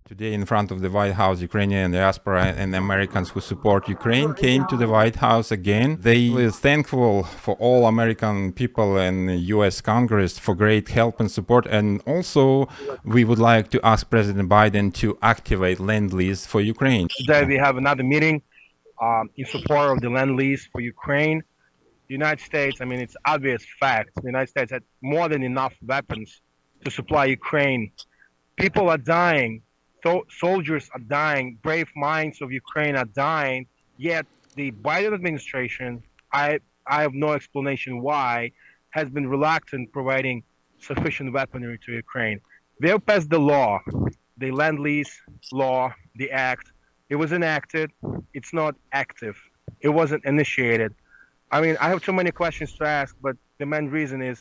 Today, in front of the White House, Ukrainian diaspora and Americans who support Ukraine came to the White House again. They were thankful for all American people and U.S. Congress for great help and support. And also, we would like to ask President Biden to activate Lend-Lease for Ukraine. Today, we have another meeting in support of the Lend-Lease for Ukraine. The United States, it's obvious fact, the United States had more than enough weapons to supply Ukraine. People are dying. Soldiers are dying, brave minds of Ukraine are dying, yet the Biden administration, I have no explanation why, has been reluctant providing sufficient weaponry to Ukraine. They have passed the law, the Lend-Lease law, the act. It was enacted, it's not active, it wasn't initiated. I have too many questions to ask, but the main reason is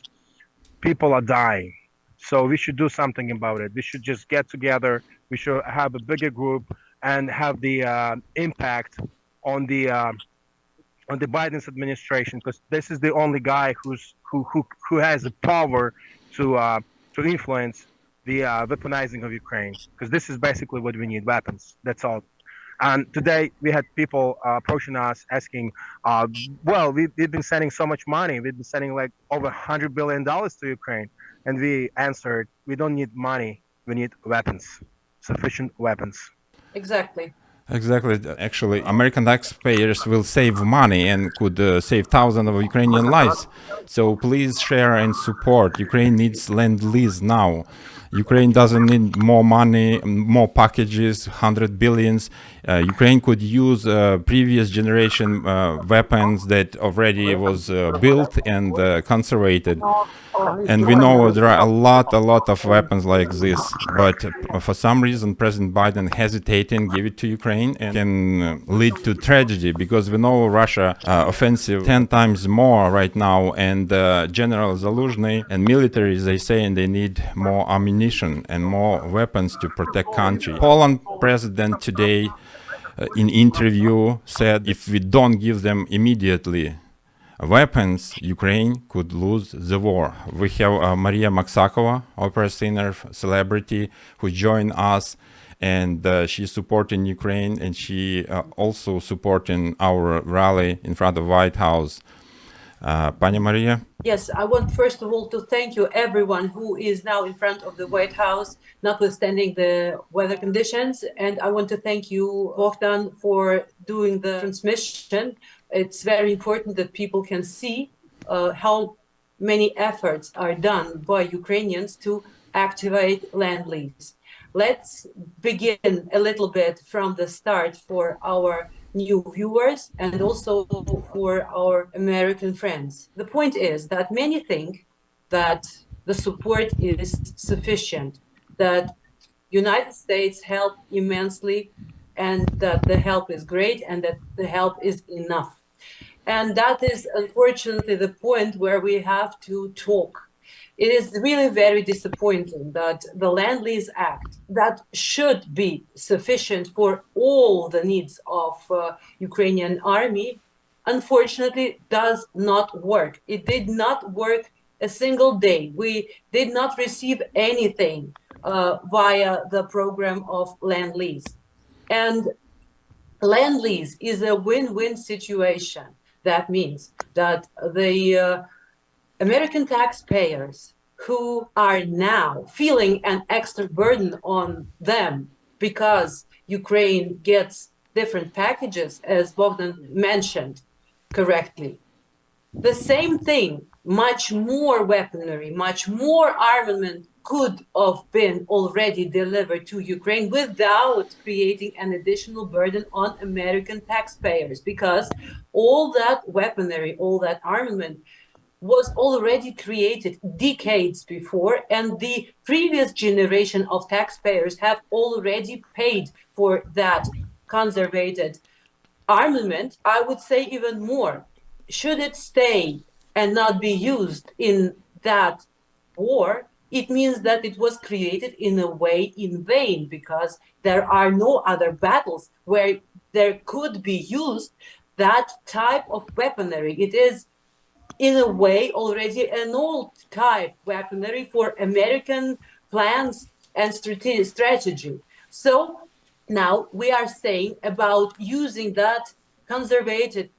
people are dying. So we should do something about it. We should just get together. We should have a bigger group and have the impact on the Biden's administration, because this is the only guy who has the power to influence the weaponizing of Ukraine. Because this is basically what we need: weapons. That's all. And today we had people approaching us asking, well, we've been sending so much money. We've been sending like over $100 billion to Ukraine. And we answered, we don't need money. We need weapons, sufficient weapons. Exactly. Exactly. Actually, American taxpayers will save money and could save thousands of Ukrainian lives. So please share and support. Ukraine needs Lend-Lease now. Ukraine doesn't need more money, more packages, 100 billions. Ukraine could use previous generation weapons that already was built and conservated. And we know there are a lot of weapons like this. But for some reason, President Biden hesitating give it to Ukraine and can lead to tragedy, because we know Russia offensive 10 times more right now. And General Zaluzhny and military, they say, and they need more ammunition and more weapons to protect country. Poland president today in interview said if we don't give them immediately weapons, Ukraine could lose the war. We have Maria Maksakova, opera singer, celebrity, who joined us, and she's supporting Ukraine, and she also supporting our rally in front of White House. Pani Maria? Yes, I want first of all to thank you everyone who is now in front of the White House, notwithstanding the weather conditions. And I want to thank you, Bogdan, for doing the transmission. It's very important that people can see how many efforts are done by Ukrainians to activate Lend-Lease. Let's begin a little bit from the start for our new viewers and also for our American friends. The point is that many think that the support is sufficient, that United States help immensely, and that the help is great, and that the help is enough. And that is unfortunately the point where we have to talk. It is really very disappointing that the Lend-Lease Act, that should be sufficient for all the needs of Ukrainian army, unfortunately does not work. It did not work a single day. We did not receive anything via the program of Lend-Lease. And Lend-Lease is a win-win situation. That means that the American taxpayers who are now feeling an extra burden on them because Ukraine gets different packages, as Bogdan mentioned correctly. The same thing, much more weaponry, much more armament could have been already delivered to Ukraine without creating an additional burden on American taxpayers, because all that weaponry, all that armament was already created decades before, and the previous generation of taxpayers have already paid for that conservated armament. I would say even more. Should it stay and not be used in that war, it means that it was created in a way in vain, because there are no other battles where there could be used that type of weaponry. It is in a way already an old type weaponry for American plans and strategy. So now we are saying about using that conservative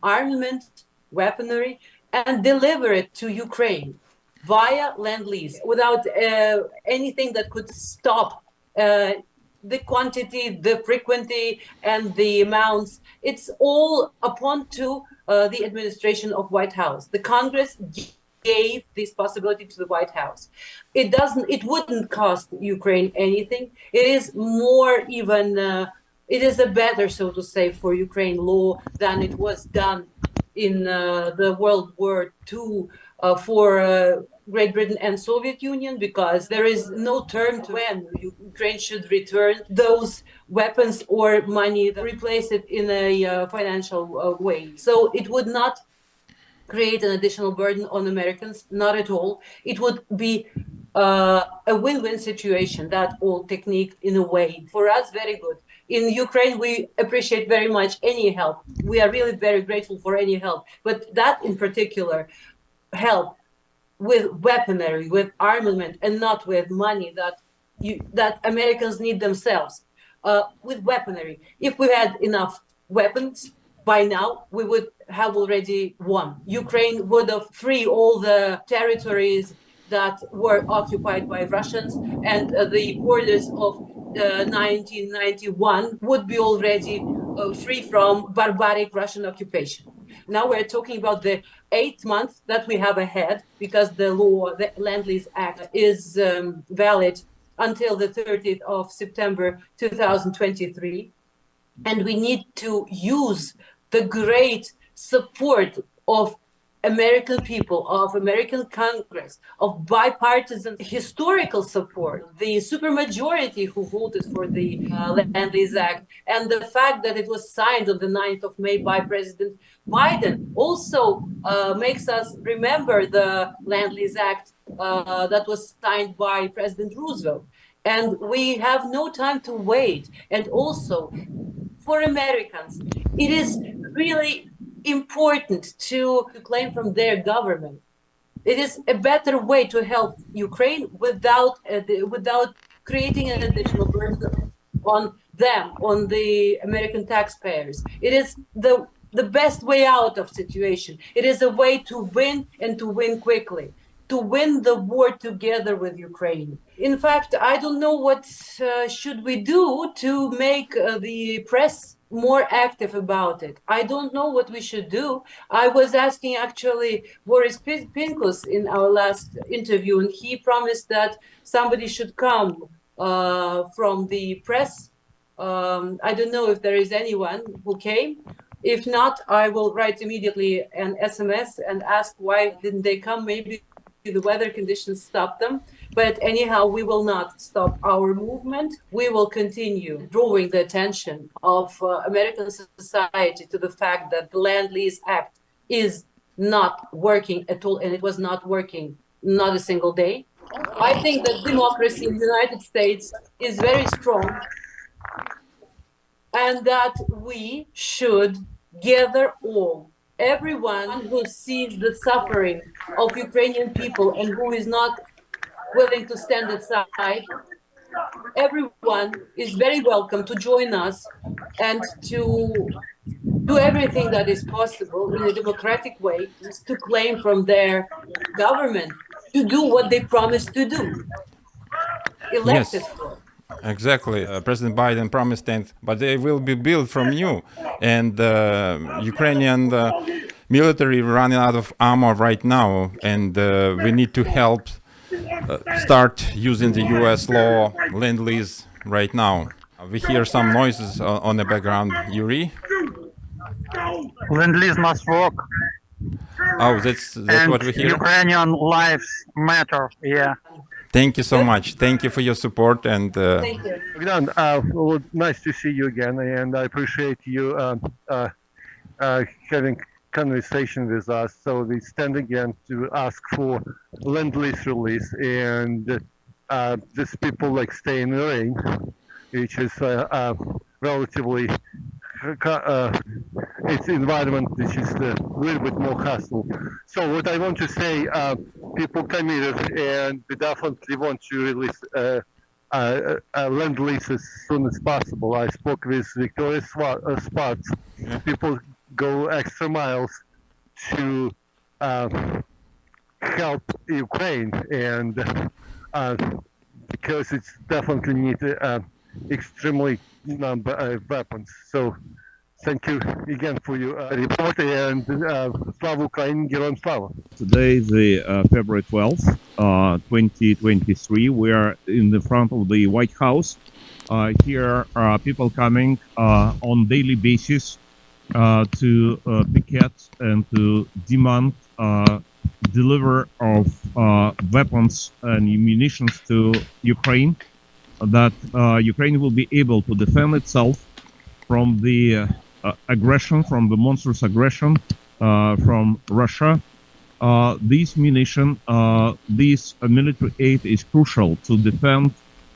armament, weaponry, and deliver it to Ukraine via Lend-Lease without anything that could stop the quantity, the frequency, and the amounts. It's all upon to the administration of White House. The Congress gave this possibility to the White House. It wouldn't cost Ukraine anything. It is more even, it is a better, so to say, for Ukraine law than it was done in the World War II for Great Britain and Soviet Union, because there is no term to when Ukraine should return those weapons or money, replace it in a financial way. So it would not create an additional burden on Americans, not at all. It would be a win-win situation, that old technique in a way. For us, very good. In Ukraine, we appreciate very much any help. We are really very grateful for any help. But that in particular, help with weaponry, with armament, and not with money that Americans need themselves. With weaponry, if we had enough weapons, by now we would have already won. Ukraine would have freed all the territories that were occupied by Russians, and the borders of 1991 would be already free from barbaric Russian occupation. Now we're talking about the 8th month that we have ahead, because the law, the Lend-Lease Act, is valid until the 30th of September 2023. And we need to use the great support of American people, of American Congress, of bipartisan historical support, the supermajority who voted for the Lend-Lease Act, and the fact that it was signed on the 9th of May by President Biden also makes us remember the Lend-Lease Act that was signed by President Roosevelt. And we have no time to wait. And also, for Americans, it is really important to claim from their government. It is a better way to help Ukraine without creating an additional burden on them, on the American taxpayers. It is the best way out of situation. It is a way to win, and to win quickly, to win the war together with Ukraine. In fact, I don't know what should we do to make the press more active about it. I don't know what we should do. I was asking actually Boris Pincus in our last interview, and he promised that somebody should come from the press. I don't know if there is anyone who came. If not, I will write immediately an SMS and ask why didn't they come. Maybe the weather conditions stopped them. But anyhow, we will not stop our movement. We will continue drawing the attention of American society to the fact that the Lend-Lease Act is not working at all, and it was not working not a single day. I think that democracy in the United States is very strong, and that we should gather everyone who sees the suffering of Ukrainian people and who is not willing to stand aside. Everyone is very welcome to join us and to do everything that is possible in a democratic way to claim from their government to do what they promised to do. Elected for. Exactly. President Biden promised, but they will be built from new. And Ukrainian military running out of ammo right now, and we need to help start using the U.S. law, Lend-Lease, right now. We hear some noises on the background. Yuri? Lend-Lease must work. Oh, that's what we hear? Ukrainian lives matter, yeah. Thank you so much. Thank you for your support. And Thank you. Bogdan, well, nice to see you again, and I appreciate you having conversation with us. So we stand again to ask for Lend-Lease release, and these people like stay in the rain, which is relatively it's environment which is a little bit more hassle. So what I want to say, people committed, and we definitely want to release Lend-Lease as soon as possible. I spoke with Victoria Sparks. Yeah. People go extra miles to help Ukraine, and because it's definitely need extremely number of weapons. So thank you again for your report, and Slava Ukraine, Героям слава. Today, the February 12th, 2023, we are in the front of the White House. Here are people coming on daily basis to picket and to demand deliver of weapons and munitions to Ukraine, that Ukraine will be able to defend itself from the aggression, from the monstrous aggression from Russia. This munition, this military aid is crucial to defend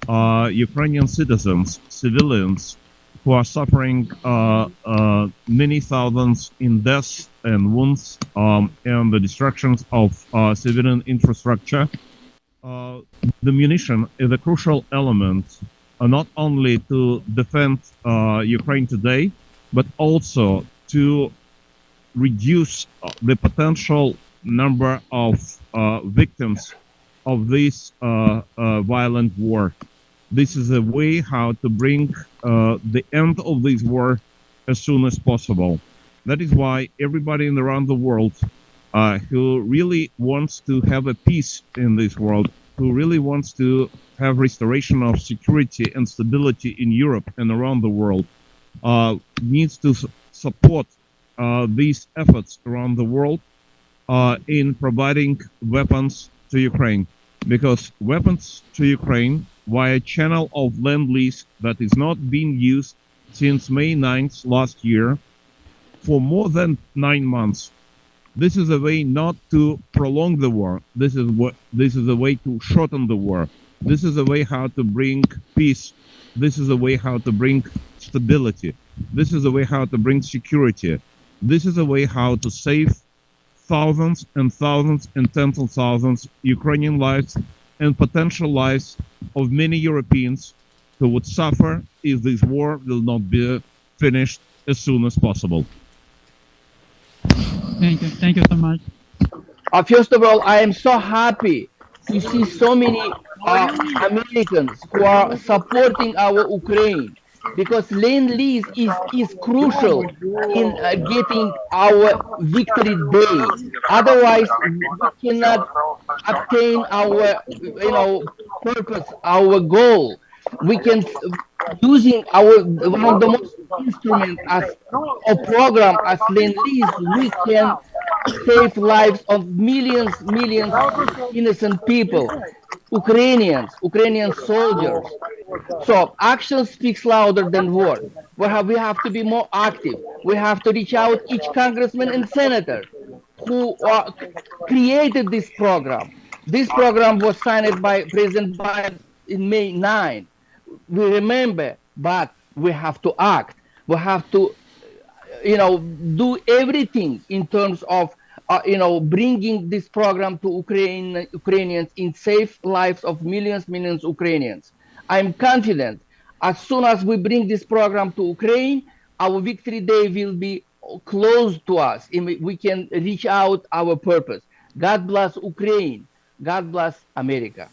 Ukrainian citizens, civilians, who are suffering many thousands in deaths and wounds and the destructions of civilian infrastructure. The munition is a crucial element not only to defend Ukraine today, but also to reduce the potential number of victims of this violent war. This is a way how to bring the end of this war as soon as possible. That is why everybody around the world who really wants to have a peace in this world, who really wants to have restoration of security and stability in Europe and around the world, needs to support these efforts around the world in providing weapons to Ukraine. Because weapons to Ukraine via channel of Lend-Lease that is not being used since May 9th last year for more than 9 months. This is a way not to prolong the war. This is a way to shorten the war. This is a way how to bring peace. This is a way how to bring stability. This is a way how to bring security. This is a way how to save thousands and thousands and tens of thousands Ukrainian lives and potential lives of many Europeans who would suffer if this war will not be finished as soon as possible. Thank you so much. First of all, I am so happy to see so many Americans who are supporting our Ukraine, because Lend-Lease is crucial in getting our victory day. Otherwise, we cannot obtain our purpose, our goal. We can using our one of the most instrument as a program as Lend-Lease, we can save lives of millions innocent people, Ukrainian soldiers. So action speaks louder than words. We have to be more active. We have to reach out each congressman and senator who created this program. This program was signed by President Biden in May 9. We remember, but we have to act. We have to, do everything in terms of, bringing this program to Ukrainians in safe lives of millions Ukrainians. I'm confident as soon as we bring this program to Ukraine, our victory day will be close to us and we can reach out our purpose. God bless Ukraine. God bless America.